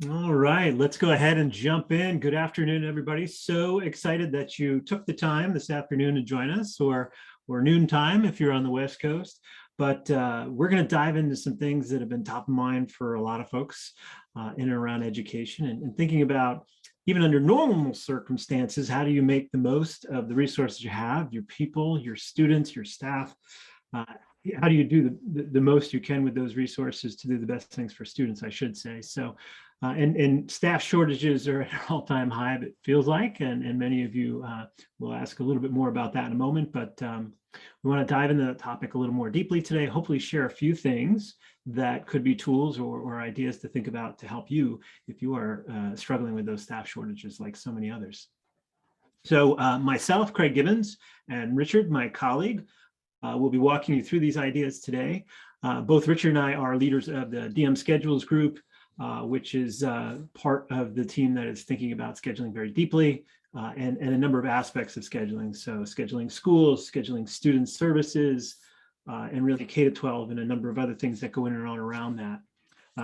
All right, let's go ahead and jump in. Good afternoon, everybody. So excited that you took the time this afternoon to join us, or noon time if you're on the West Coast. But we're going to dive into some things that have been top of mind for a lot of folks in and around education, and thinking about, even under normal circumstances, how do you make the most of the resources you have, your people, your students, your staff? Uh, how do you do the most you can with those resources to do the best things for students, I should say. So and staff shortages are at an all-time high, it feels like, and many of you will ask a little bit more about that in a moment, but we want to dive into the topic a little more deeply today, hopefully share a few things that could be tools or ideas to think about to help you if you are struggling with those staff shortages like so many others. So myself, Craig Gibbons, and Richard, my colleague, will be walking you through these ideas today. Both Richard and I are leaders of the DMSchedules group, which is part of the team that is thinking about scheduling very deeply, and a number of aspects of scheduling. So scheduling schools, scheduling student services, and really K-12 and a number of other things that go in and on around that.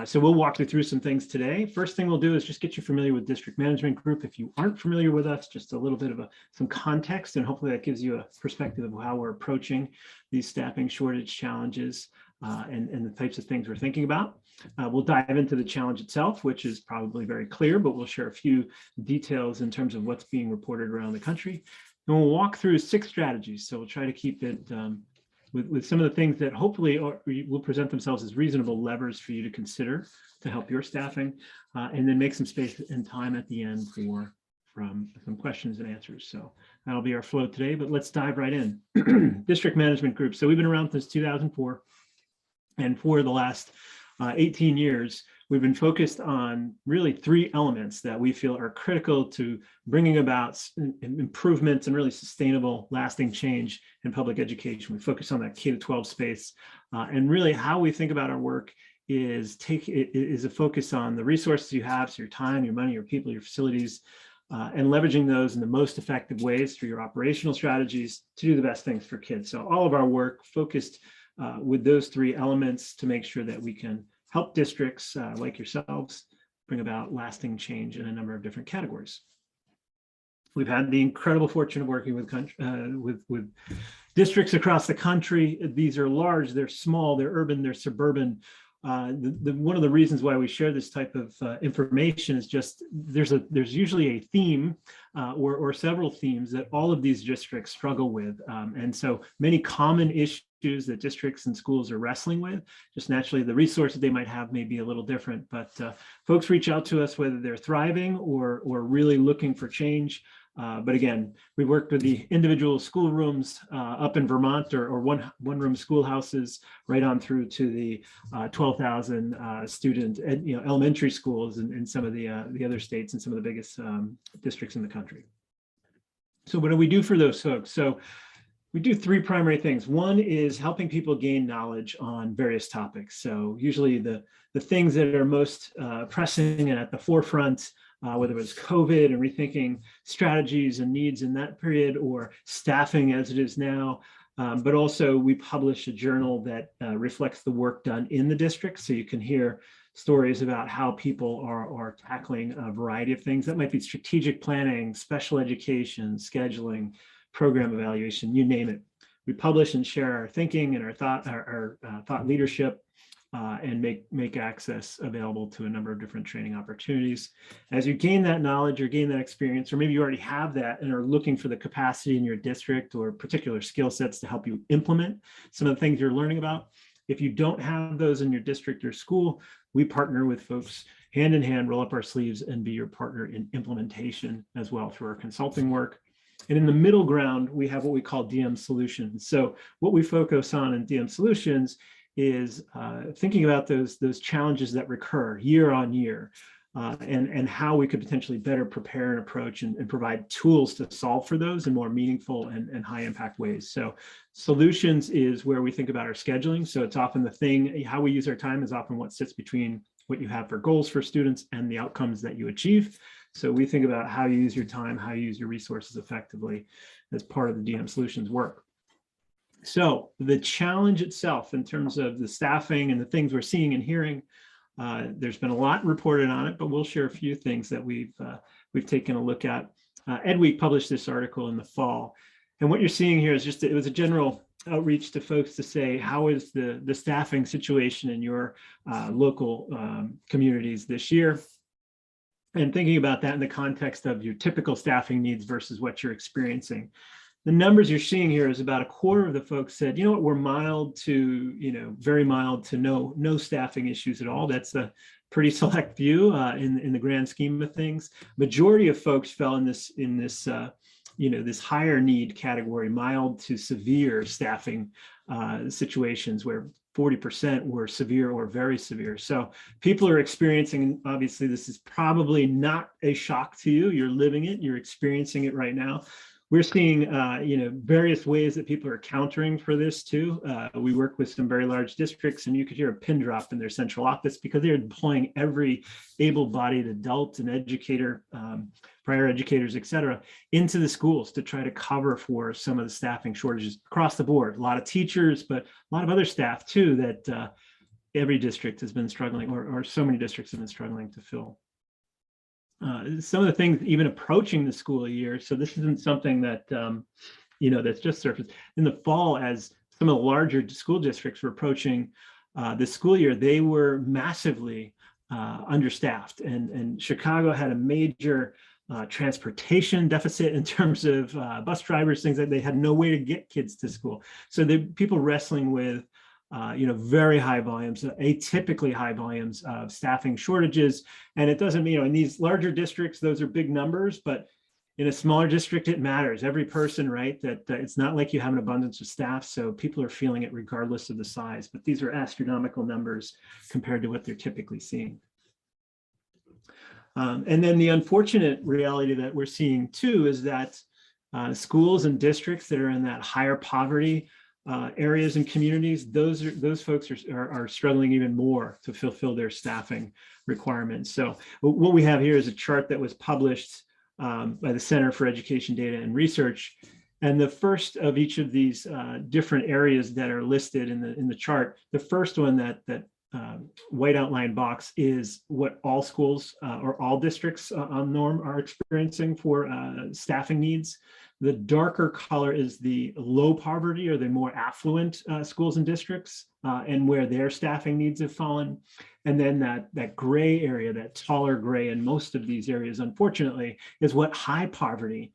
So we'll walk you through some things today. First thing we'll do is just get you familiar with District Management Group. If you aren't familiar with us, just a little bit of some context, and hopefully that gives you a perspective of how we're approaching these staffing shortage challenges and the types of things we're thinking about. We'll dive into the challenge itself, which is probably very clear, but we'll share a few details in terms of what's being reported around the country. And we'll walk through 6 strategies. So we'll try to keep it with some of the things that hopefully will present themselves as reasonable levers for you to consider to help your staffing, and then make some space and time at the end for some questions and answers. So that'll be our flow today, but let's dive right in. District Management Group. So we've been around since 2004, and for the last 18 years, we've been focused on really 3 elements that we feel are critical to bringing about improvements and really sustainable, lasting change in public education. We focus on that K-12 space, and really how we think about our work is a focus on the resources you have, so your time, your money, your people, your facilities, and leveraging those in the most effective ways through your operational strategies to do the best things for kids. So all of our work focused with those 3 elements to make sure that we can help districts like yourselves bring about lasting change in a number of different categories. We've had the incredible fortune of working with districts across the country. These are large, they're small, they're urban, they're suburban. One of the reasons why we share this type of information is just there's usually a theme or several themes that all of these districts struggle with, and so many common issues that districts and schools are wrestling with. Just naturally, the resources they might have may be a little different, but folks reach out to us whether they're thriving or really looking for change. But again, we worked with the individual schoolrooms up in Vermont, or one-room schoolhouses, right on through to the 12,000 student elementary schools in some of the other states and some of the biggest districts in the country. So what do we do for those folks? So we do 3 primary things. One is helping people gain knowledge on various topics. So usually the things that are most pressing and at the forefront, whether it was COVID and rethinking strategies and needs in that period, or staffing as it is now. But also we publish a journal that reflects the work done in the district. So you can hear stories about how people are tackling a variety of things. That might be strategic planning, special education, scheduling, program evaluation, you name it. We publish and share our thinking and our thought leadership, and make access available to a number of different training opportunities. As you gain that knowledge or gain that experience, or maybe you already have that and are looking for the capacity in your district or particular skill sets to help you implement some of the things you're learning about. If you don't have those in your district or school, we partner with folks hand in hand, roll up our sleeves, and be your partner in implementation as well through our consulting work. And in the middle ground, we have what we call DM solutions. So what we focus on in DM solutions is thinking about those challenges that recur year on year, and how we could potentially better prepare and approach and provide tools to solve for those in more meaningful and high impact ways. So solutions is where we think about our scheduling. So it's often the thing, how we use our time is often what sits between what you have for goals for students and the outcomes that you achieve. So we think about how you use your time, how you use your resources effectively as part of the DM solutions work. So the challenge itself in terms of the staffing and the things we're seeing and hearing, There's been a lot reported on it, but we'll share a few things that we've taken a look at. Ed Week published this article in the fall. And what you're seeing here is just, it was a general outreach to folks to say, how is the staffing situation in your local communities this year? And thinking about that in the context of your typical staffing needs versus what you're experiencing. The numbers you're seeing here is about a quarter of the folks said, you know what, we're mild to, very mild to no staffing issues at all. That's a pretty select view in the grand scheme of things. Majority of folks fell in this this higher need category, mild to severe staffing situations, where 40% were severe or very severe. So people are experiencing, and obviously this is probably not a shock to you. You're living it, you're experiencing it right now. We're seeing, various ways that people are countering for this too. We work with some very large districts, and you could hear a pin drop in their central office because they're deploying every able-bodied adult and educator, prior educators, et cetera, into the schools to try to cover for some of the staffing shortages across the board. A lot of teachers, but a lot of other staff too that every district has been struggling, or so many districts have been struggling to fill. Some of the things even approaching the school year. So this isn't something that, that's just surfaced. In the fall, as some of the larger school districts were approaching the school year, they were massively understaffed. And Chicago had a major transportation deficit in terms of bus drivers, things like they had no way to get kids to school. So the people wrestling with very high volumes, atypically high volumes of staffing shortages. And it doesn't mean, in these larger districts, those are big numbers, but in a smaller district, it matters. Every person, right? That it's not like you have an abundance of staff. So people are feeling it regardless of the size, but these are astronomical numbers compared to what they're typically seeing. And then the unfortunate reality that we're seeing too is that schools and districts that are in that higher poverty areas and communities, those folks are struggling even more to fulfill their staffing requirements. So what we have here is a chart that was published by the Center for Education Data and Research. And the first of each of these different areas that are listed in the chart, the first one, that white outline box, is what all schools or all districts on norm are experiencing for staffing needs. The darker color is the low poverty or the more affluent schools and districts and where their staffing needs have fallen. And then that gray area, that taller gray in most of these areas, unfortunately, is what high poverty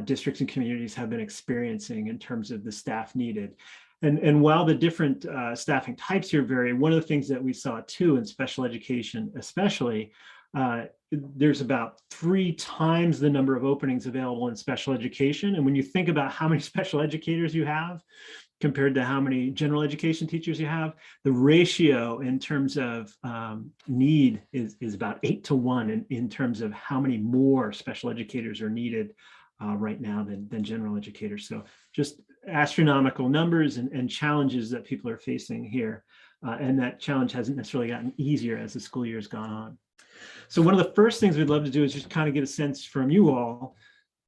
districts and communities have been experiencing in terms of the staff needed. And while the different staffing types here vary, one of the things that we saw too in special education, especially, there's about 3 times the number of openings available in special education. And when you think about how many special educators you have compared to how many general education teachers you have, the ratio in terms of need is about 8 to 1 in terms of how many more special educators are needed right now than general educators. So just astronomical numbers and challenges that people are facing here. And that challenge hasn't necessarily gotten easier as the school year has gone on. So one of the first things we'd love to do is just kind of get a sense from you all.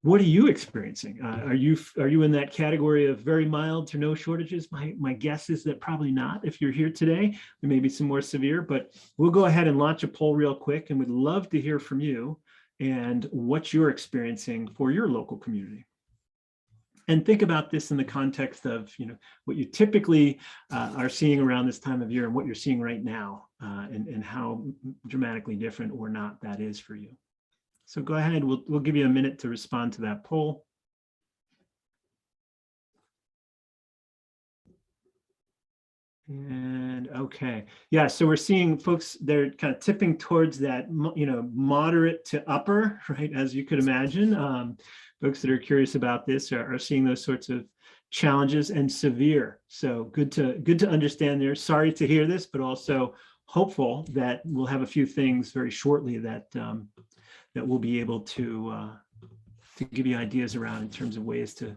What are you experiencing? Are you in that category of very mild to no shortages? My guess is that probably not. If you're here today, there may be some more severe, but we'll go ahead and launch a poll real quick, and we'd love to hear from you and what you're experiencing for your local community. And think about this in the context of what you typically are seeing around this time of year and what you're seeing right now, and how dramatically different or not that is for you. So go ahead, we'll give you a minute to respond to that poll. And okay, yeah, so we're seeing folks, they're kind of tipping towards that, moderate to upper, right? As you could imagine, folks that are curious about this are seeing those sorts of challenges, and severe. So good to understand there. Sorry to hear this, but also hopeful that we'll have a few things very shortly that we'll be able to give you ideas around in terms of ways to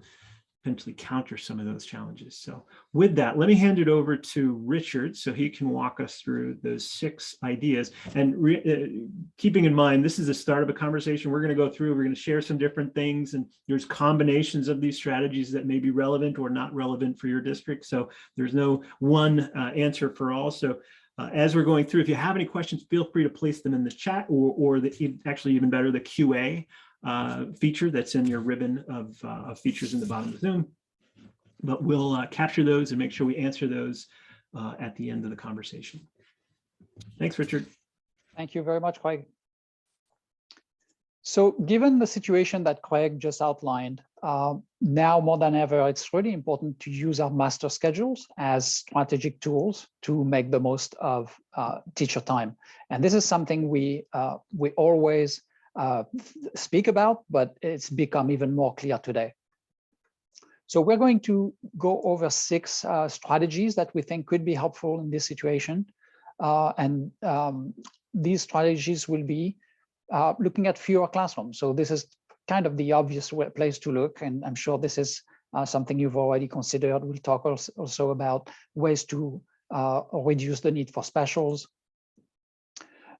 potentially counter some of those challenges. So with that, let me hand it over to Richard so he can walk us through those 6 ideas. And keeping in mind, this is the start of a conversation. We're going to go through, we're going to share some different things, and there's combinations of these strategies that may be relevant or not relevant for your district. So there's no one answer for all. So As we're going through, if you have any questions, feel free to place them in the chat or actually even better, the QA feature that's in your ribbon of features in the bottom of Zoom. But we'll capture those and make sure we answer those at the end of the conversation. Thanks, Richard. Thank you very much, Craig. So given the situation that Craig just outlined, now more than ever, it's really important to use our master schedules as strategic tools to make the most of teacher time. And this is something we always speak about, but it's become even more clear today. So we're going to go over 6 strategies that we think could be helpful in this situation. These strategies will be looking at fewer classrooms. So this is kind of the obvious place to look, and I'm sure this is something you've already considered. We'll talk also about ways to reduce the need for specials.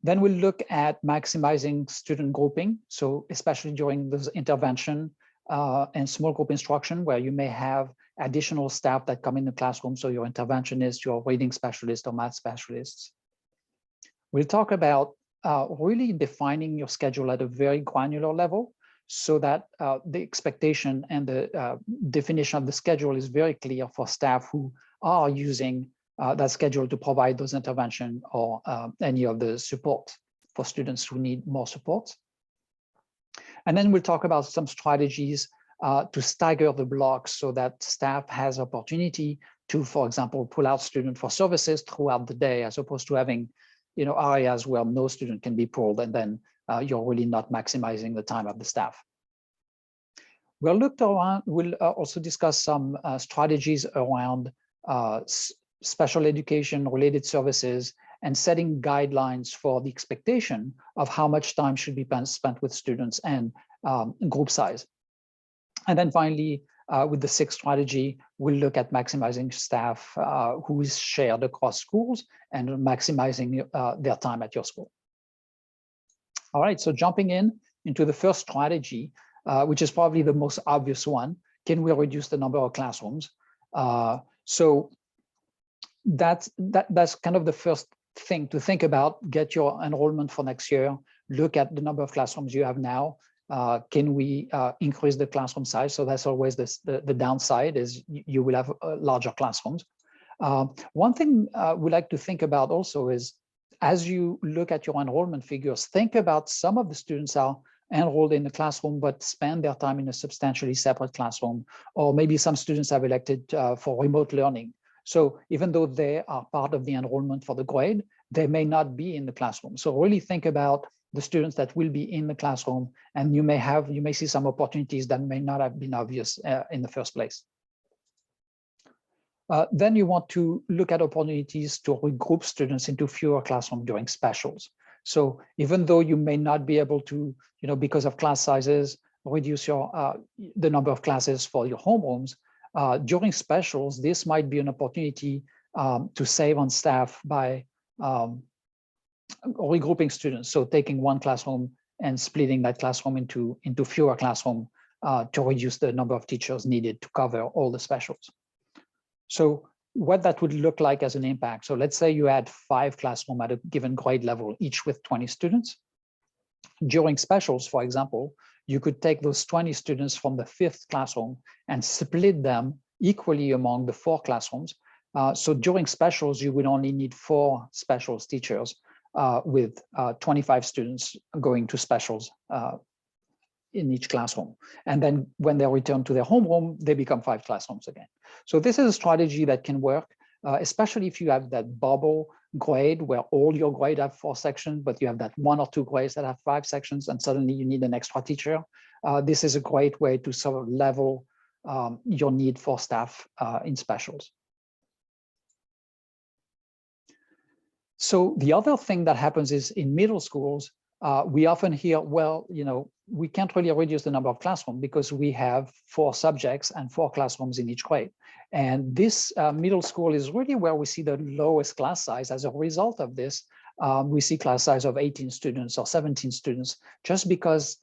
Then we'll look at maximizing student grouping. So especially during this intervention and small group instruction, where you may have additional staff that come in the classroom. So your interventionist, your reading specialist, or math specialists. We'll talk about really defining your schedule at a very granular level so that the expectation and the definition of the schedule is very clear for staff who are using that schedule to provide those intervention or any of the support for students who need more support. And then we'll talk about some strategies to stagger the blocks so that staff has opportunity to, for example, pull out students for services throughout the day, as opposed to having areas where no student can be pulled, and then you're really not maximizing the time of the staff. We'll also discuss some strategies around special education related services and setting guidelines for the expectation of how much time should be spent with students and group size. And then finally, with the 6th strategy, we'll look at maximizing staff who is shared across schools and maximizing their time at your school. All right, so jumping into the first strategy, which is probably the most obvious one, can we reduce the number of classrooms? So that's kind of the first thing to think about. Get your enrollment for next year, look at the number of classrooms you have now. Can we increase the classroom size? So that's always the downside, is you will have larger classrooms. One thing we like to think about also is, as you look at your enrollment figures, think about some of the students are enrolled in the classroom but spend their time in a substantially separate classroom, or maybe some students have elected for remote learning. So even though they are part of the enrollment for the grade, they may not be in the classroom. So really think about the students that will be in the classroom, and you may see some opportunities that may not have been obvious in the first place. Then you want to look at opportunities to regroup students into fewer classrooms during specials. So even though you may not be able to, because of class sizes, reduce the number of classes for your homerooms, during specials, this might be an opportunity to save on staff by regrouping students. So taking one classroom and splitting that classroom into fewer classrooms to reduce the number of teachers needed to cover all the specials. So what that would look like as an impact. So let's say you had 5 classrooms at a given grade level, each with 20 students. During specials, for example, you could take those 20 students from the 5th classroom and split them equally among the 4 classrooms. So during specials, you would only need 4 specials teachers with 25 students going to specials in each classroom. And then when they return to their homeroom, they become 5 classrooms again. So this is a strategy that can work, especially if you have that bubble grade where all your grade have 4 sections, but you have that 1 or 2 grades that have 5 sections, and suddenly you need an extra teacher. This is a great way to sort of level your need for staff in specials. So the other thing that happens is in middle schools, we often hear, well, we can't really reduce the number of classrooms because we have 4 subjects and 4 classrooms in each grade. And this middle school is really where we see the lowest class size. As a result of this, we see class size of 18 students or 17 students, just because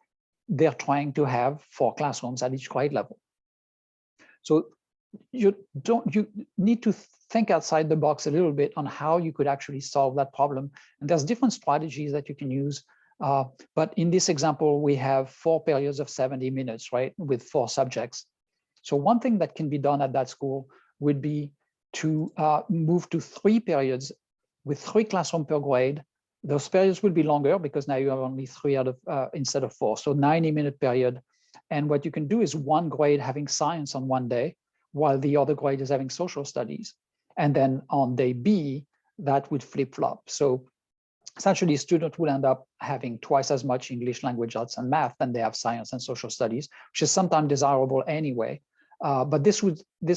they're trying to have 4 classrooms at each grade level. So you need to think outside the box a little bit on how you could actually solve that problem. And there's different strategies that you can use. But in this example, we have 4 periods of 70 minutes, right, with 4 subjects. So one thing that can be done at that school would be to move to 3 periods with 3 classrooms per grade. Those periods will be longer because now you have only 3 out of instead of 4, so 90-minute period. And what you can do is one grade having science on one day, while the other grade is having social studies. And then on day B, that would flip-flop. So essentially, students will end up having twice as much English language arts and math than they have science and social studies, which is sometimes desirable anyway. But this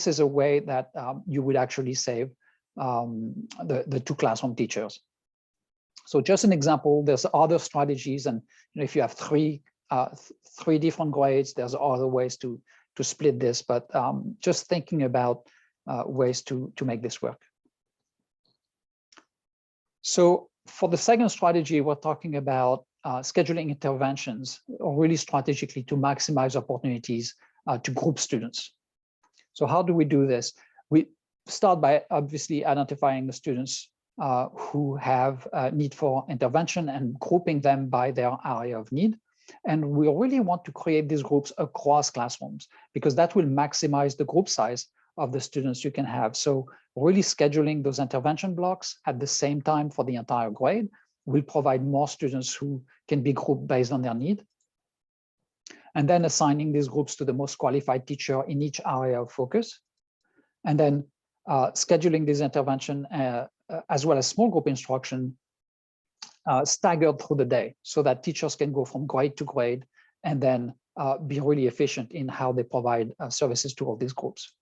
is a way that you would actually save the 2 classroom teachers. So just an example, there's other strategies, and if you have 3 different grades, there's other ways to split this, but just thinking about ways to make this work. So for the second strategy, we're talking about scheduling interventions, or really strategically to maximize opportunities to group students. So how do we do this? We start by obviously identifying the students who have a need for intervention and grouping them by their area of need. And we really want to create these groups across classrooms, because that will maximize the group size of the students you can have. So really scheduling those intervention blocks at the same time for the entire grade will provide more students who can be grouped based on their need. And then assigning these groups to the most qualified teacher in each area of focus. And then scheduling this intervention as well as small group instruction staggered through the day, so that teachers can go from grade to grade and then be really efficient in how they provide services to all these groups.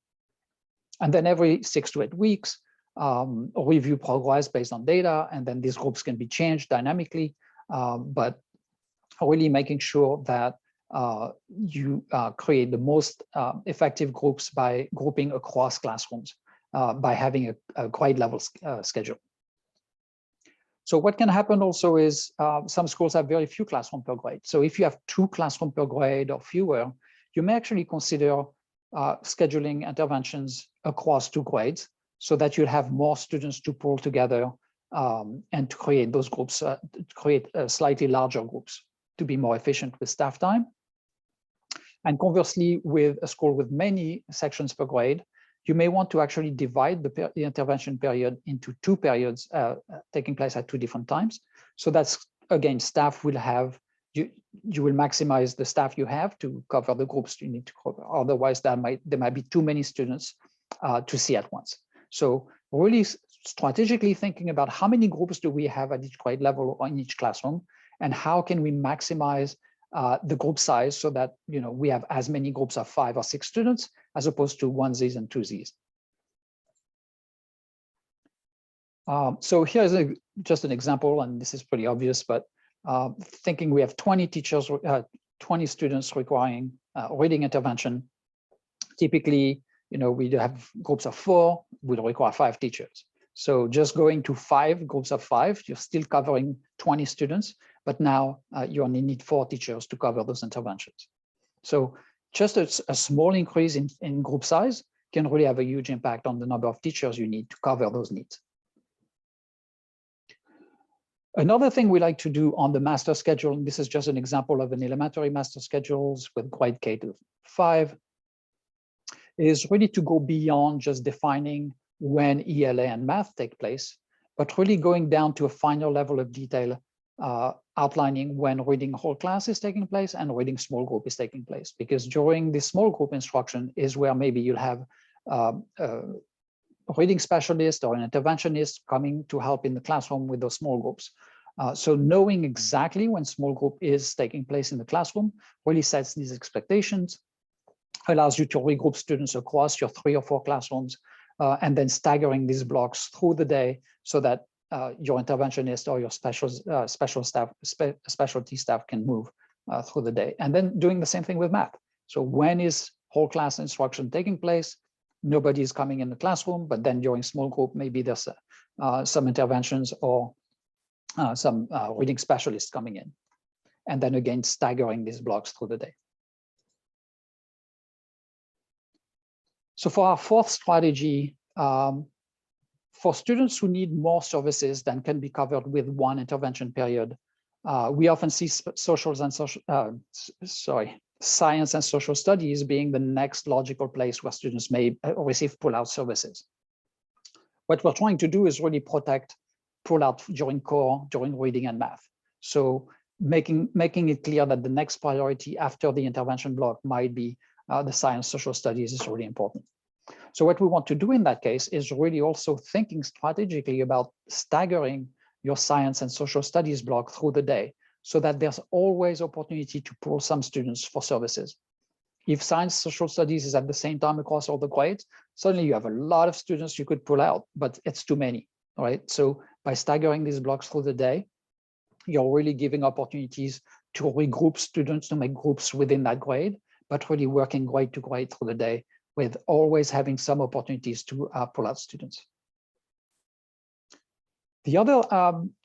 And then every 6 to 8 weeks, review progress based on data, and then these groups can be changed dynamically, but really making sure that you create the most effective groups by grouping across classrooms by having a grade level schedule. So what can happen also is some schools have very few classrooms per grade. So if you have 2 classrooms per grade or fewer, you may actually consider scheduling interventions across 2 grades, so that you'll have more students to pull together and to create those groups, to create slightly larger groups to be more efficient with staff time. And conversely, with a school with many sections per grade, you may want to actually divide the intervention period into 2 periods taking place at 2 different times. So that's, again, staff will have, you will maximize the staff you have to cover the groups you need to cover. Otherwise, there might be too many students to see at once. So really strategically thinking about how many groups do we have at each grade level or in each classroom, and how can we maximize the group size so that we have as many groups of 5 or 6 students as opposed to onesies and twosies. So here's just an example, and this is pretty obvious, but thinking we have 20 teachers, 20 students requiring reading intervention. Typically, we have groups of 4, would require 5 teachers. So just going to 5 groups of 5, you're still covering 20 students, but now you only need 4 teachers to cover those interventions. So just a small increase in group size can really have a huge impact on the number of teachers you need to cover those needs. Another thing we like to do on the master schedule, and this is just an example of an elementary master schedules with grade K to 5, is really to go beyond just defining when ELA and math take place, but really going down to a finer level of detail, outlining when reading whole class is taking place and reading small group is taking place. Because during the small group instruction is where maybe you'll have a reading specialist or an interventionist coming to help in the classroom with those small groups. So knowing exactly when small group is taking place in the classroom really sets these expectations, allows you to regroup students across your 3 or 4 classrooms, and then staggering these blocks through the day so that your interventionist or your specialty staff can move through the day. And then doing the same thing with math. So when is whole class instruction taking place? Nobody is coming in the classroom, but then during small group, maybe there's some interventions or some reading specialists coming in. And then again, staggering these blocks through the day. So for our fourth strategy, for students who need more services than can be covered with one intervention period, we often see science and social studies being the next logical place where students may receive pull-out services. What we're trying to do is really protect pull-out during core, during reading and math. So making it clear that the next priority after the intervention block might be the science social studies is really important. So what we want to do in that case is really also thinking strategically about staggering your science and social studies block through the day so that there's always opportunity to pull some students for services. If science social studies is at the same time across all the grades, suddenly you have a lot of students you could pull out, but it's too many, right? So by staggering these blocks through the day, you're really giving opportunities to regroup students, to make groups within that grade, but really working grade to grade through the day with always having some opportunities to pull out students. The other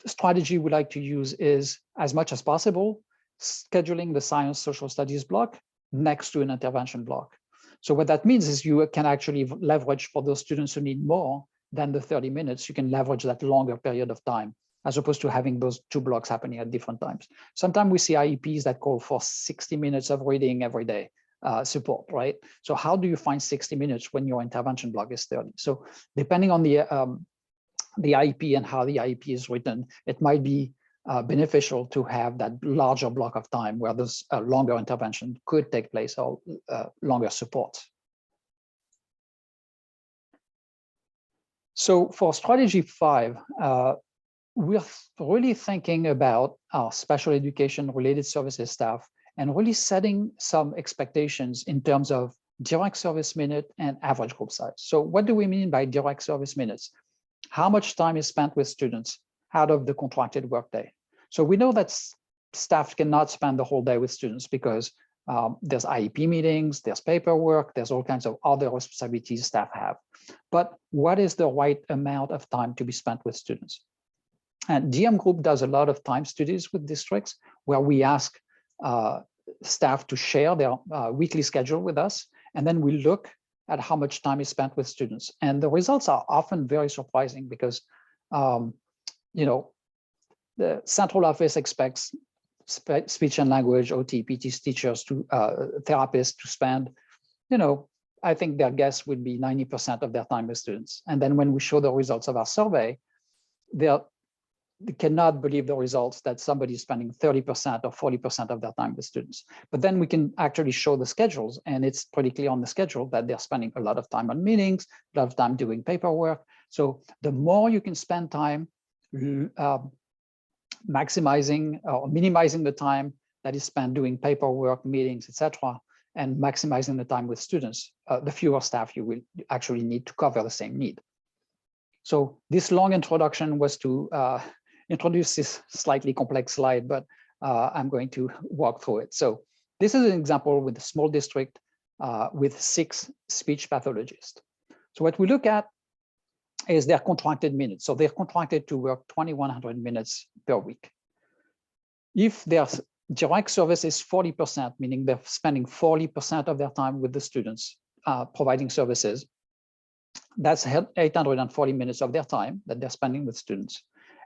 strategy we like to use is, as much as possible, scheduling the science social studies block next to an intervention block. So what that means is you can actually leverage for those students who need more than the 30 minutes, you can leverage that longer period of time, as opposed to having those two blocks happening at different times. Sometimes we see IEPs that call for 60 minutes of reading every day support, right? So how do you find 60 minutes when your intervention block is 30? So depending on the IEP and how the IEP is written, it might be beneficial to have that larger block of time where this longer intervention could take place or longer support. So for strategy 5, we're really thinking about our special education related services staff and really setting some expectations in terms of direct service minute and average group size. So what do we mean by direct service minutes? How much time is spent with students out of the contracted workday? So we know that staff cannot spend the whole day with students because there's IEP meetings, there's paperwork, there's all kinds of other responsibilities staff have. But what is the right amount of time to be spent with students? And DMGroup does a lot of time studies with districts where we ask staff to share their weekly schedule with us, and then we look at how much time is spent with students. And the results are often very surprising because, you know, the central office expects speech and language, OT, PT teachers to therapists to spend, you know, I think their guess would be 90% of their time with students. And then when we show the results of our survey, they cannot believe the results that somebody is spending 30% or 40% of their time with students. But then we can actually show the schedules, and it's pretty clear on the schedule that they're spending a lot of time on meetings, a lot of time doing paperwork. So the more you can spend time maximizing or minimizing the time that is spent doing paperwork, meetings, etc., and maximizing the time with students, the fewer staff you will actually need to cover the same need. So this long introduction was to introduce this slightly complex slide, but I'm going to walk through it. So this is an example with a small district with 6 speech pathologists. So what we look at is their contracted minutes. So they're contracted to work 2,100 minutes per week. If their direct service is 40%, meaning they're spending 40% of their time with the students providing services, that's 840 minutes of their time that they're spending with students.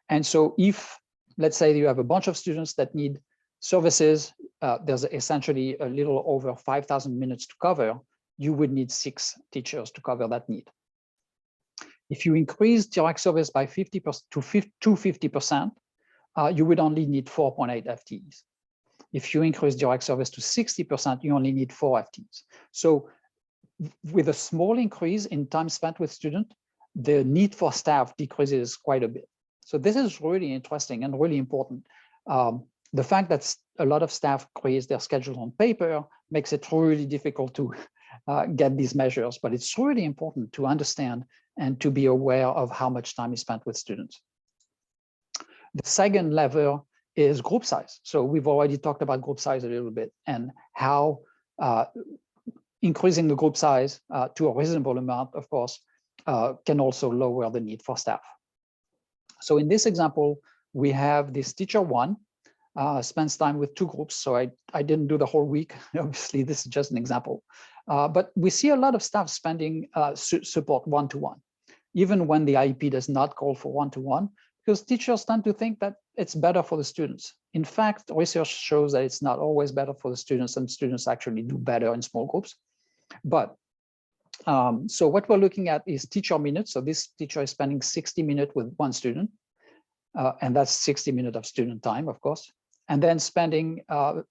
And so if, let's say you have a bunch of students that need services, there's essentially a little over 5,000 minutes to cover, you would need 6 teachers to cover that need. If you increase direct service by 50% to 50%, you would only need 4.8 FTEs. If you increase direct service to 60%, you only need 4 FTEs. So with a small increase in time spent with students, the need for staff decreases quite a bit. So this is really interesting and really important. The fact that a lot of staff creates their schedule on paper makes it really difficult to get these measures, but it's really important to understand and to be aware of how much time is spent with students. The second lever is group size. So we've already talked about group size a little bit and how increasing the group size to a reasonable amount, of course, can also lower the need for staff. So in this example, we have this teacher 1 spends time with 2 groups. So I didn't do the whole week. Obviously, this is just an example. But we see a lot of staff spending support one-to-one, even when the IEP does not call for one-to-one, because teachers tend to think that it's better for the students. In fact, research shows that it's not always better for the students, and students actually do better in small groups. But so what we're looking at is teacher minutes. So this teacher is spending 60 minutes with one student, and that's 60 minutes of student time, of course, and then spending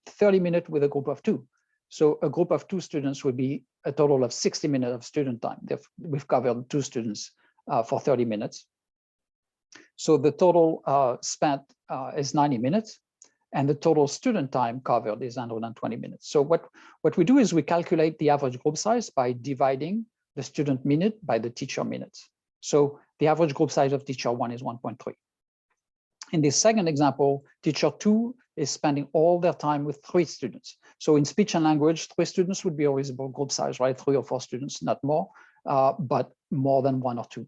30 minutes with a group of 2. So a group of 2 students would be a total of 60 minutes of student time. We've covered 2 students for 30 minutes. So the total spent is 90 minutes, and the total student time covered is 120 minutes. So what we do is we calculate the average group size by dividing the student minute by the teacher minutes. So the average group size of teacher 1 is 1.3. In this second example, teacher 2 is spending all their time with 3 students. So in speech and language, 3 students would be a reasonable group size, right? 3 or 4 students, not more, but more than 1 or 2.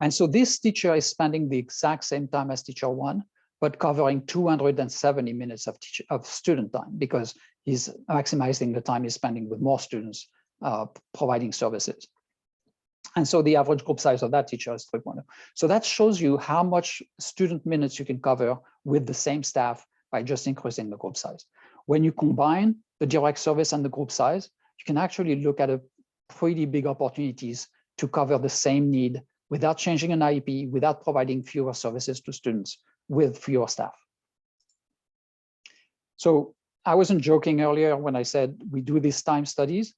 And so this teacher is spending the exact same time as teacher 1, but covering 270 minutes of student time, because he's maximizing the time he's spending with more students providing services. And so the average group size of that teacher is 3.0. So that shows you how much student minutes you can cover with the same staff by just increasing the group size. When you combine the direct service and the group size, you can actually look at a pretty big opportunities to cover the same need without changing an IEP, without providing fewer services to students, with fewer staff. So I wasn't joking earlier when I said we do these time studies,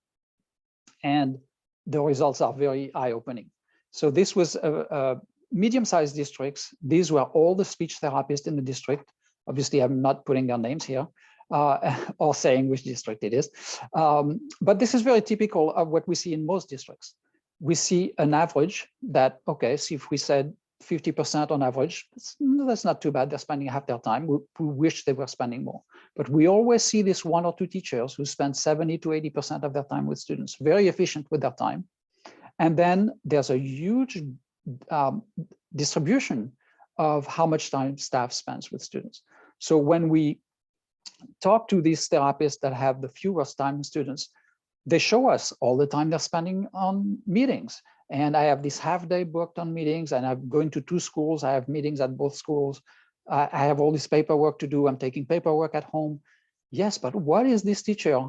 and the results are very eye-opening. So this was a medium-sized districts. These were all the speech therapists in the district. Obviously, I'm not putting their names here or saying which district it is. But this is very typical of what we see in most districts. We see an average that, okay, so if we said 50% on average, that's not too bad. They're spending half their time. We wish they were spending more. But we always see this 1 or 2 teachers who spend 70 to 80% of their time with students, very efficient with their time. And then there's a huge distribution of how much time staff spends with students. So when we talk to these therapists that have the fewest time with students, they show us all the time they're spending on meetings. And I have this half day booked on meetings, and I'm going to 2 schools. I have meetings at both schools. I have all this paperwork to do. I'm taking paperwork at home. Yes, but what is this teacher?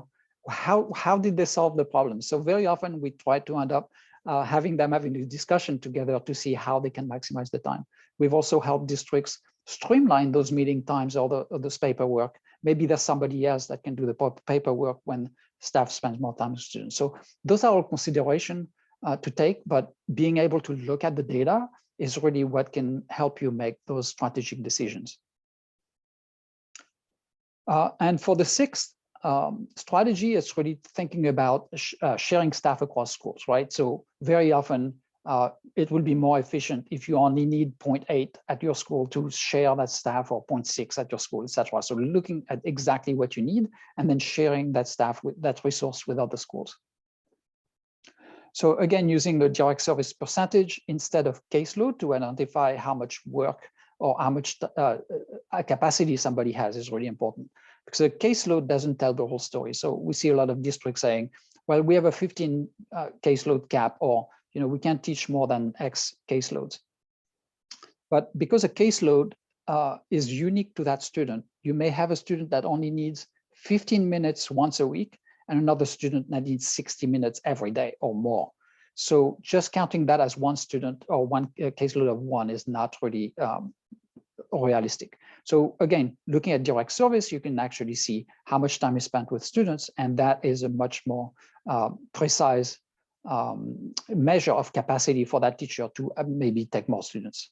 How did they solve the problem? So very often we try to end up having a discussion together to see how they can maximize the time. We've also helped districts streamline those meeting times or this paperwork. Maybe there's somebody else that can do the paperwork when staff spends more time with students. So those are all considerations to take, but being able to look at the data is really what can help you make those strategic decisions. And for the 6th strategy, it's really thinking about sharing staff across schools, right? So very often it will be more efficient if you only need 0.8 at your school to share that staff, or 0.6 at your school, etc. So looking at exactly what you need and then sharing that staff with that resource with other schools. So again, using the direct service percentage instead of caseload to identify how much work or how much capacity somebody has is really important, because a caseload doesn't tell the whole story. So we see a lot of districts saying, well, we have a 15 caseload cap, or we can't teach more than X caseloads. But because a caseload is unique to that student, you may have a student that only needs 15 minutes once a week, and another student that needs 60 minutes every day or more. So just counting that as one student or one caseload of 1 is not really realistic. So again, looking at direct service, you can actually see how much time is spent with students, and that is a much more precise measure of capacity for that teacher to maybe take more students.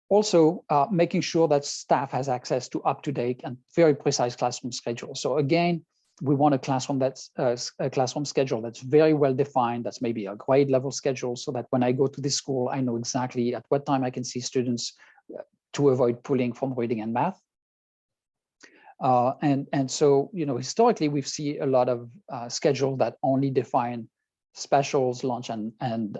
Also, making sure that staff has access to up-to-date and very precise classroom schedule. So again, we want a classroom that's a classroom schedule that's very well defined. That's maybe a grade level schedule, so that when I go to this school, I know exactly at what time I can see students to avoid pulling from reading and math. And so, historically, we've seen a lot of schedules that only define specials, lunch, and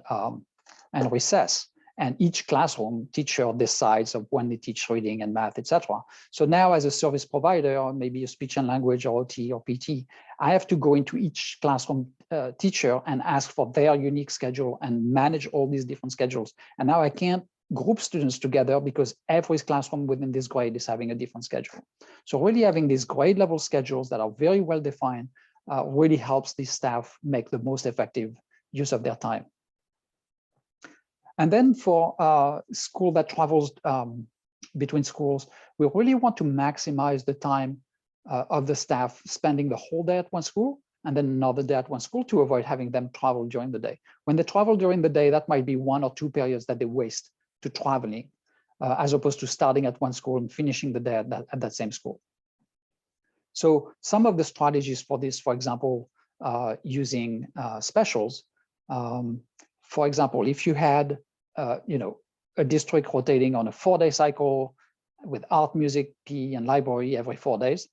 recess. And each classroom teacher decides of when they teach reading and math, etc. So now as a service provider, or maybe a speech and language or OT or PT, I have to go into each classroom teacher and ask for their unique schedule and manage all these different schedules. And now I can't group students together because every classroom within this grade is having a different schedule. So really having these grade level schedules that are very well defined really helps the staff make the most effective use of their time. And then for school that travels between schools, we really want to maximize the time of the staff spending the whole day at one school and then another day at one school to avoid having them travel during the day. When they travel during the day, that might be 1 or 2 periods that they waste to traveling, as opposed to starting at one school and finishing the day at that same school. So some of the strategies for this, for example, using specials. For example, if you had, a district rotating on a 4-day cycle with art, music, PE, and library every 4 days,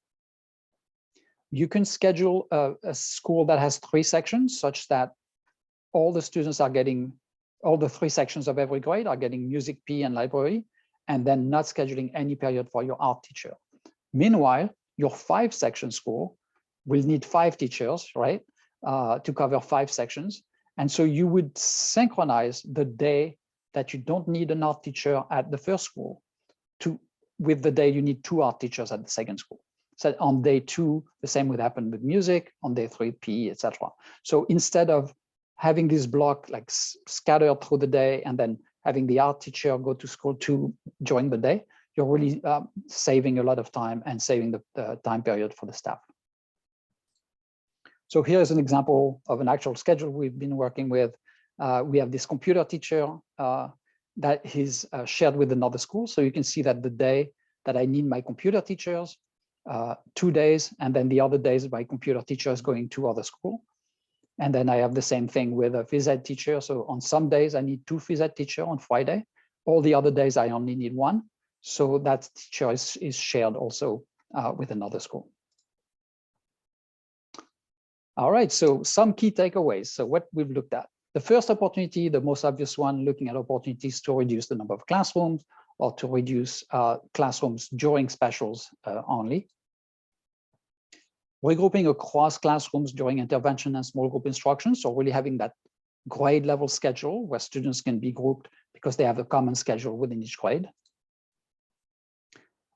you can schedule a school that has 3 sections such that all the students are getting, all the 3 sections of every grade are getting music, PE, and library, and then not scheduling any period for your art teacher. Meanwhile, your 5-section school will need 5 teachers, right, to cover 5 sections. And so you would synchronize the day that you don't need an art teacher at the first school with the day you need 2 art teachers at the second school. So on day 2, the same would happen with music, on day 3, PE, etc. So instead of having this block like scattered through the day and then having the art teacher go to school 2 during the day, you're really saving a lot of time and saving the time period for the staff. So here's an example of an actual schedule we've been working with. We have this computer teacher that is shared with another school. So you can see that the day that I need my computer teachers, 2 days, and then the other days my computer teacher is going to other school. And then I have the same thing with a phys ed teacher. So on some days I need 2 phys ed teachers on Friday. All the other days I only need 1. So that teacher is shared also with another school. All right, so some key takeaways. So what we've looked at. The first opportunity, the most obvious one, looking at opportunities to reduce the number of classrooms or to reduce classrooms during specials only. Regrouping across classrooms during intervention and small group instruction. So really having that grade level schedule where students can be grouped because they have a common schedule within each grade.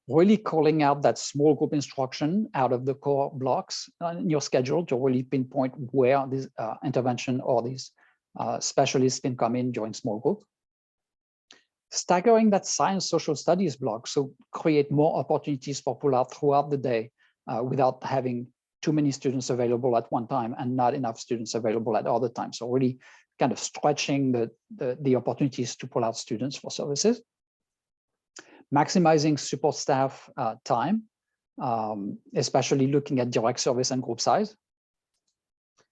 Really calling out that small group instruction out of the core blocks in your schedule to really pinpoint where this intervention or these specialists can come in during small group. Staggering that science social studies block, so create more opportunities for pull-out throughout the day without having too many students available at one time and not enough students available at other times. So really kind of stretching the opportunities to pull out students for services. Maximizing support staff time, especially looking at direct service and group size.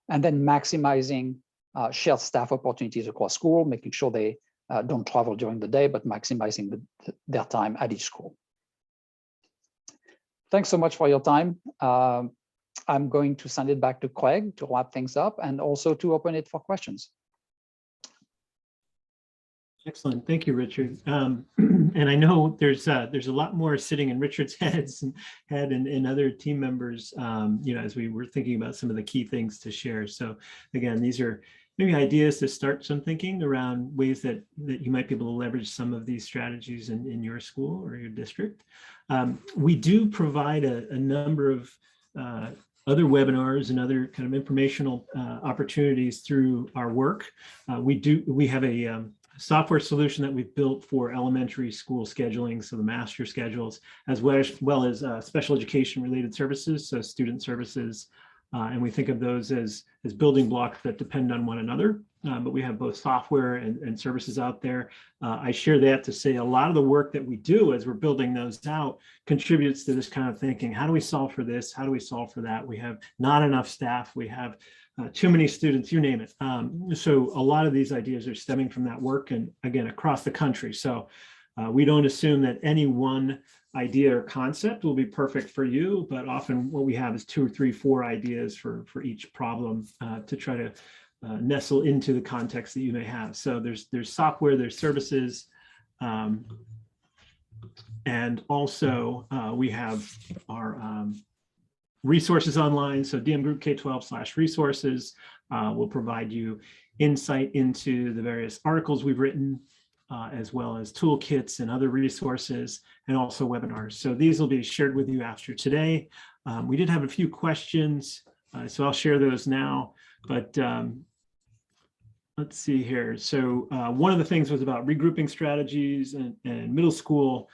And then maximizing shared staff opportunities across school, making sure they don't travel during the day, but maximizing their time at each school. Thanks so much for your time. I'm going to send it back to Craig to wrap things up and also to open it for questions. Excellent. Thank you, Richard. And I know there's a lot more sitting in Richard's head and other team members, as we were thinking about some of the key things to share. So again, these are maybe ideas to start some thinking around ways that you might be able to leverage some of these strategies in your school or your district. We do provide a number of other webinars and other kind of informational opportunities through our work. We have a software solution that we've built for elementary school scheduling, so the master schedules, as well as special education related services, so student services. And we think of those as building blocks that depend on one another, but we have both software and services out there. I share that to say a lot of the work that we do as we're building those out contributes to this kind of thinking. How do we solve for this? How do we solve for that? We have not enough staff. We have too many students, you name it. So a lot of these ideas are stemming from that work, and again, across the country. So we don't assume that any one idea or concept will be perfect for you, but often what we have is 2 or 3, 4 ideas for each problem to try to nestle into the context that you may have. So there's software, there's services, and also we have our resources online. So DMGroup K12/resources will provide you insight into the various articles we've written, as well as toolkits and other resources, and also webinars. So these will be shared with you after today. We did have a few questions, so I'll share those now, but let's see here. So one of the things was about regrouping strategies and middle school,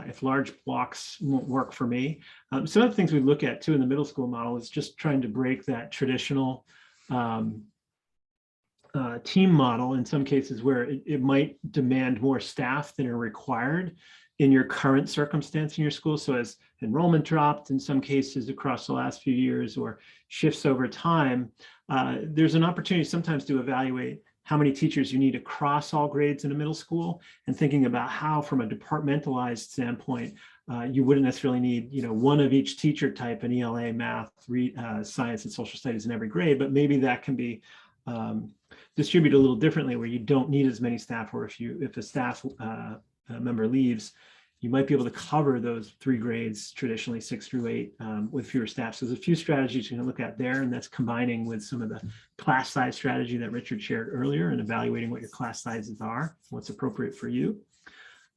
if large blocks won't work for me. Some of the things we look at too in the middle school model is just trying to break that traditional team model in some cases where it might demand more staff than are required in your current circumstance in your school. So as enrollment dropped in some cases across the last few years or shifts over time, there's an opportunity sometimes to evaluate how many teachers you need across all grades in a middle school, and thinking about how, from a departmentalized standpoint, you wouldn't necessarily need, one of each teacher type in ELA, math, science, and social studies in every grade, but maybe that can be distributed a little differently, where you don't need as many staff, or if a staff member leaves, you might be able to cover those 3 grades, traditionally 6 through 8, with fewer staff. So there's a few strategies you can look at there, and that's combining with some of the class size strategy that Richard shared earlier, and evaluating what your class sizes are, what's appropriate for you.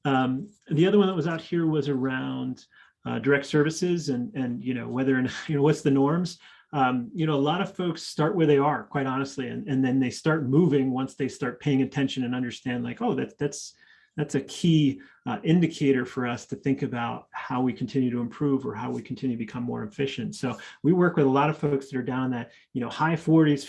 The other one that was out here was around direct services and whether or not, what's the norms. A lot of folks start where they are, quite honestly, and then they start moving once they start paying attention and understand, like, oh, that's a key indicator for us to think about how we continue to improve or how we continue to become more efficient. So we work with a lot of folks that are down that, high 40s,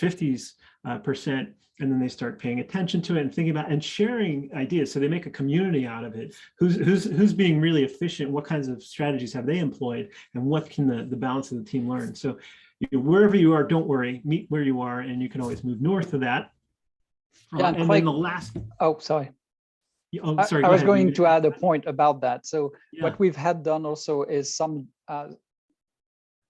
50s%, and then they start paying attention to it and thinking about and sharing ideas. So they make a community out of it. Who's being really efficient? What kinds of strategies have they employed? And what can the balance of the team learn? So wherever you are, don't worry, meet where you are, and you can always move north of that. Yeah, and then the last. Oh, sorry. Oh, sorry. I was going to add a point about that. So yeah. What we've had done also is some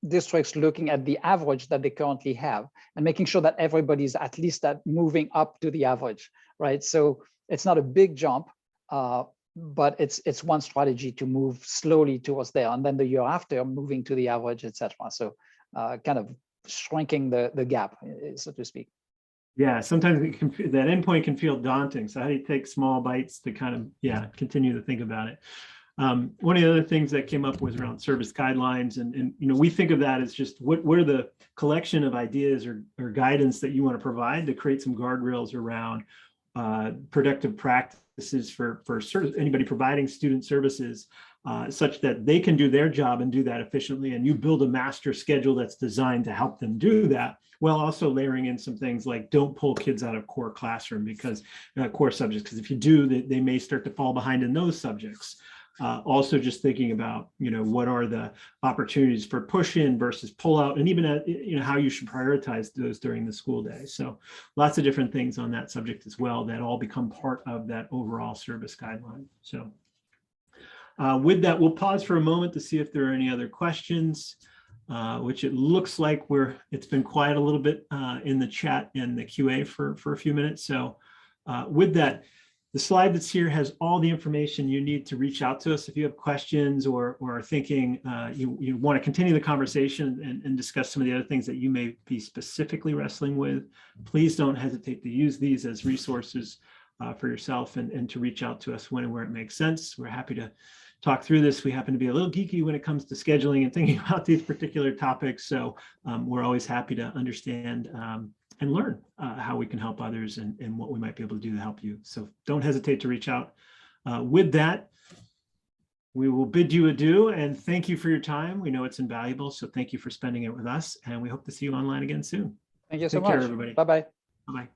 districts looking at the average that they currently have and making sure that everybody's at least moving up to the average, right? So it's not a big jump, but it's one strategy to move slowly towards there, and then the year after moving to the average, etc. So kind of shrinking the gap, so to speak. Yeah, sometimes that endpoint can feel daunting. So how do you take small bites to kind of, continue to think about it? One of the other things that came up was around service guidelines. And we think of that as just what are the collection of ideas or guidance that you want to provide to create some guardrails around productive practices for anybody providing student services, such that they can do their job and do that efficiently. And you build a master schedule that's designed to help them do that, while also layering in some things like don't pull kids out of core classroom because core subjects, because if you do, they may start to fall behind in those subjects. Also just thinking about, what are the opportunities for push in versus pull out, and even how you should prioritize those during the school day. So lots of different things on that subject as well that all become part of that overall service guideline. So with that, we'll pause for a moment to see if there are any other questions, which it looks like it's been quiet a little bit in the chat and the QA for a few minutes. So with that, the slide that's here has all the information you need to reach out to us if you have questions or are thinking you want to continue the conversation and discuss some of the other things that you may be specifically wrestling with. Please don't hesitate to use these as resources for yourself and to reach out to us when and where it makes sense. We're happy to talk through this. We happen to be a little geeky when it comes to scheduling and thinking about these particular topics. So we're always happy to understand and learn how we can help others and what we might be able to do to help you. So don't hesitate to reach out. With that, we will bid you adieu and thank you for your time. We know it's invaluable, so thank you for spending it with us, and we hope to see you online again soon. Thank you so much. Take care, everybody. Bye-bye. Bye-bye.